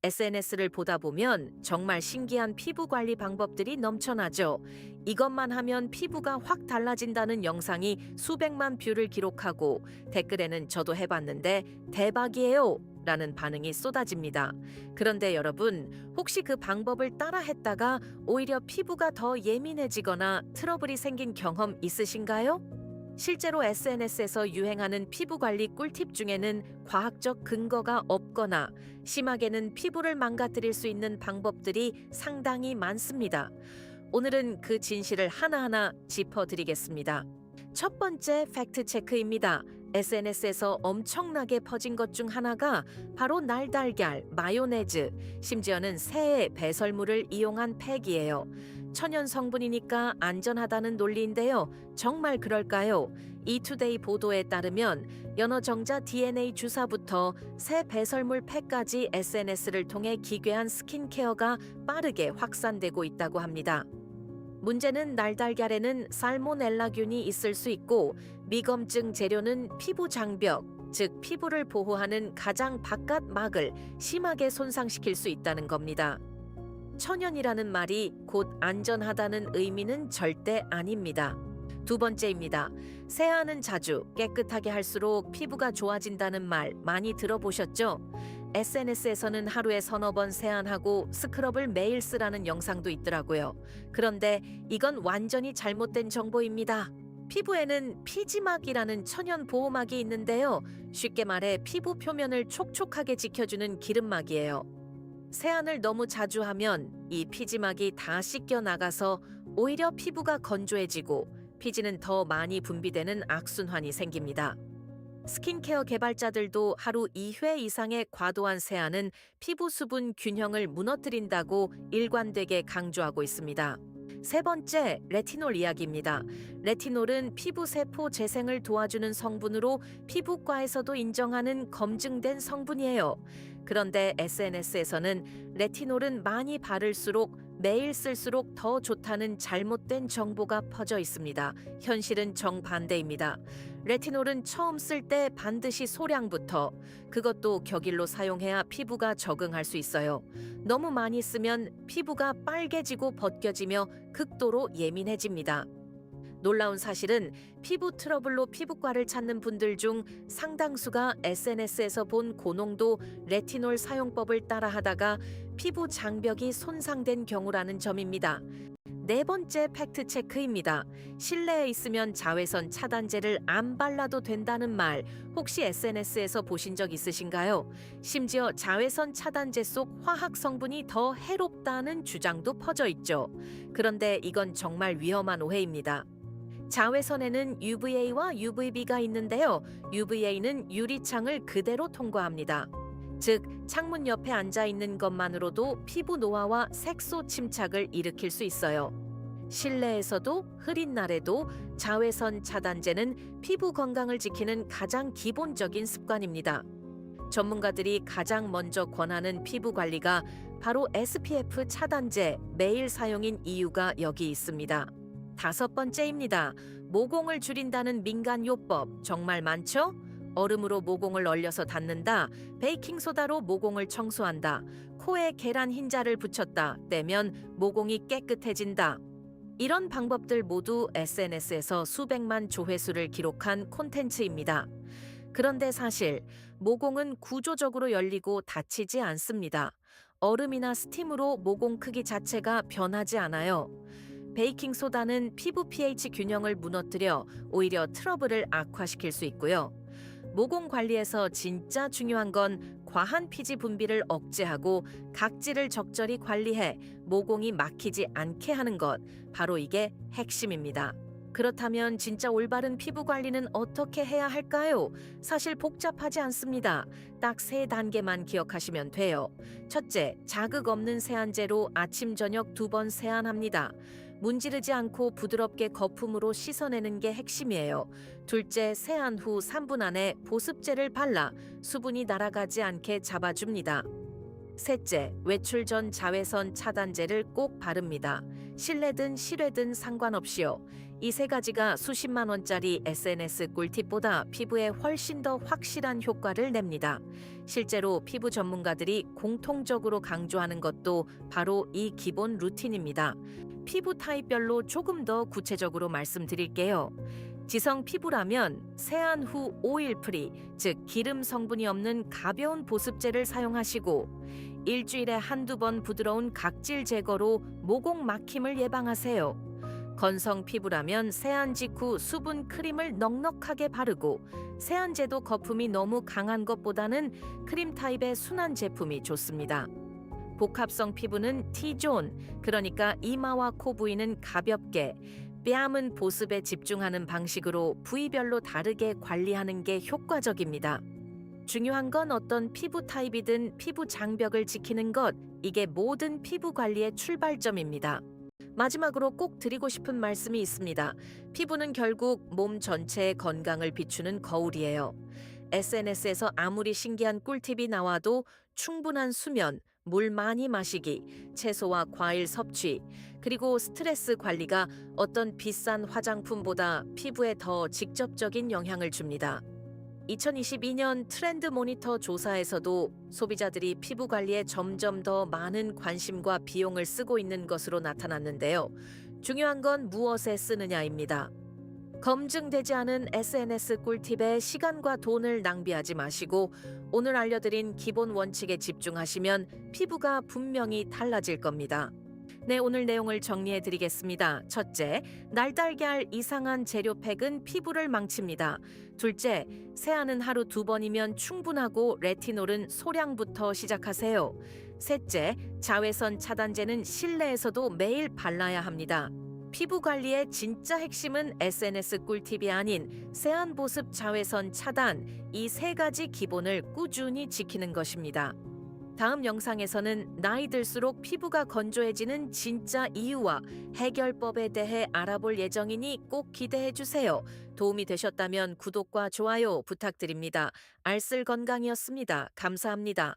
SNS를 보다 보면 정말 신기한 피부 관리 방법들이 넘쳐나죠. 이것만 하면 피부가 확 달라진다는 영상이 수백만 뷰를 기록하고 댓글에는 저도 해봤는데 대박이에요! 라는 반응이 쏟아집니다. 그런데 여러분, 혹시 그 방법을 따라 했다가 오히려 피부가 더 예민해지거나 트러블이 생긴 경험 있으신가요? 실제로 SNS에서 유행하는 피부 관리 꿀팁 중에는 과학적 근거가 없거나 심하게는 피부를 망가뜨릴 수 있는 방법들이 상당히 많습니다. 오늘은 그 진실을 하나하나 짚어드리겠습니다. 첫 번째 팩트 체크입니다. SNS에서 엄청나게 퍼진 것 중 하나가 바로 날달걀, 마요네즈, 심지어는 새의 배설물을 이용한 팩이에요. 천연 성분이니까 안전하다는 논리인데요. 정말 그럴까요? 이투데이 보도에 따르면 연어정자 DNA 주사부터 새 배설물 팩까지 SNS를 통해 기괴한 스킨케어가 빠르게 확산되고 있다고 합니다. 문제는 날달걀에는 살모넬라균이 있을 수 있고 미검증 재료는 피부 장벽, 즉 피부를 보호하는 가장 바깥 막을 심하게 손상시킬 수 있다는 겁니다. 천연이라는 말이 곧 안전하다는 의미는 절대 아닙니다. 두 번째입니다. 세안은 자주 깨끗하게 할수록 피부가 좋아진다는 말 많이 들어보셨죠? SNS에서는 하루에 서너 번 세안하고 스크럽을 매일 쓰라는 영상도 있더라고요. 그런데 이건 완전히 잘못된 정보입니다. 피부에는 피지막이라는 천연 보호막이 있는데요. 쉽게 말해 피부 표면을 촉촉하게 지켜주는 기름막이에요. 세안을 너무 자주 하면 이 피지막이 다 씻겨 나가서 오히려 피부가 건조해지고 피지는 더 많이 분비되는 악순환이 생깁니다. 스킨케어 개발자들도 하루 2회 이상의 과도한 세안은 피부 수분 균형을 무너뜨린다고 일관되게 강조하고 있습니다. 세 번째, 레티놀 이야기입니다. 레티놀은 피부 세포 재생을 도와주는 성분으로 피부과에서도 인정하는 검증된 성분이에요. 그런데 SNS에서는 레티놀은 많이 바를수록 매일 쓸수록 더 좋다는 잘못된 정보가 퍼져 있습니다. 현실은 정반대입니다. 레티놀은 처음 쓸 때 반드시 소량부터, 그것도 격일로 사용해야 피부가 적응할 수 있어요. 너무 많이 쓰면 피부가 빨개지고 벗겨지며 극도로 예민해집니다. 놀라운 사실은 피부 트러블로 피부과를 찾는 분들 중 상당수가 SNS에서 본 고농도 레티놀 사용법을 따라하다가 피부 장벽이 손상된 경우라는 점입니다. 네 번째 팩트 체크입니다. 실내에 있으면 자외선 차단제를 안 발라도 된다는 말 혹시 SNS에서 보신 적 있으신가요? 심지어 자외선 차단제 속 화학 성분이 더 해롭다는 주장도 퍼져 있죠. 그런데 이건 정말 위험한 오해입니다. 자외선에는 UVA와 UVB가 있는데요. UVA는 유리창을 그대로 통과합니다. 즉, 창문 옆에 앉아 있는 것만으로도 피부 노화와 색소 침착을 일으킬 수 있어요. 실내에서도 흐린 날에도 자외선 차단제는 피부 건강을 지키는 가장 기본적인 습관입니다. 전문가들이 가장 먼저 권하는 피부 관리가 바로 SPF 차단제 매일 사용인 이유가 여기 있습니다. 다섯 번째입니다. 모공을 줄인다는 민간요법 정말 많죠? 얼음으로 모공을 얼려서 닫는다, 베이킹소다로 모공을 청소한다, 코에 계란 흰자를 붙였다, 떼면 모공이 깨끗해진다. 이런 방법들 모두 SNS에서 수백만 조회수를 기록한 콘텐츠입니다. 그런데 사실 모공은 구조적으로 열리고 닫히지 않습니다. 얼음이나 스팀으로 모공 크기 자체가 변하지 않아요. 베이킹소다는 피부 pH 균형을 무너뜨려 오히려 트러블을 악화시킬 수 있고요. 모공 관리에서 진짜 중요한 건 과한 피지 분비를 억제하고 각질을 적절히 관리해 모공이 막히지 않게 하는 것, 바로 이게 핵심입니다. 그렇다면 진짜 올바른 피부 관리는 어떻게 해야 할까요? 사실 복잡하지 않습니다. 딱 3단계만 기억하시면 돼요. 첫째, 자극 없는 세안제로 아침 저녁 2번 세안합니다. 문지르지 않고 부드럽게 거품으로 씻어내는 게 핵심이에요. 둘째, 세안 후 3분 안에 보습제를 발라 수분이 날아가지 않게 잡아줍니다. 셋째, 외출 전 자외선 차단제를 꼭 바릅니다. 실내든 실외든 상관없이요. 이 세 가지가 수십만 원짜리 SNS 꿀팁보다 피부에 훨씬 더 확실한 효과를 냅니다. 실제로 피부 전문가들이 공통적으로 강조하는 것도 바로 이 기본 루틴입니다. 피부 타입별로 조금 더 구체적으로 말씀드릴게요. 지성 피부라면 세안 후 오일 프리, 즉 기름 성분이 없는 가벼운 보습제를 사용하시고 일주일에 한두 번 부드러운 각질 제거로 모공 막힘을 예방하세요. 건성 피부라면 세안 직후 수분 크림을 넉넉하게 바르고 세안제도 거품이 너무 강한 것보다는 크림 타입의 순한 제품이 좋습니다. 복합성 피부는 T존, 그러니까 이마와 코 부위는 가볍게, 뺨은 보습에 집중하는 방식으로 부위별로 다르게 관리하는 게 효과적입니다. 중요한 건 어떤 피부 타입이든 피부 장벽을 지키는 것, 이게 모든 피부 관리의 출발점입니다. 마지막으로 꼭 드리고 싶은 말씀이 있습니다. 피부는 결국 몸 전체의 건강을 비추는 거울이에요. SNS에서 아무리 신기한 꿀팁이 나와도 충분한 수면, 물 많이 마시기, 채소와 과일 섭취, 그리고 스트레스 관리가 어떤 비싼 화장품보다 피부에 더 직접적인 영향을 줍니다. 2022년 트렌드 모니터 조사에서도 소비자들이 피부 관리에 점점 더 많은 관심과 비용을 쓰고 있는 것으로 나타났는데요. 중요한 건 무엇에 쓰느냐입니다. 검증되지 않은 SNS 꿀팁에 시간과 돈을 낭비하지 마시고 오늘 알려드린 기본 원칙에 집중하시면 피부가 분명히 달라질 겁니다. 네, 오늘 내용을 정리해 드리겠습니다. 첫째, 날달걀 이상한 재료팩은 피부를 망칩니다. 둘째, 세안은 하루 2번이면 충분하고 레티놀은 소량부터 시작하세요. 셋째, 자외선 차단제는 실내에서도 매일 발라야 합니다. 피부 관리의 진짜 핵심은 SNS 꿀팁이 아닌 세안 보습 자외선 차단, 이 세 가지 기본을 꾸준히 지키는 것입니다. 다음 영상에서는 나이 들수록 피부가 건조해지는 진짜 이유와 해결법에 대해 알아볼 예정이니 꼭 기대해 주세요. 도움이 되셨다면 구독과 좋아요 부탁드립니다. 알쓸 건강이었습니다. 감사합니다.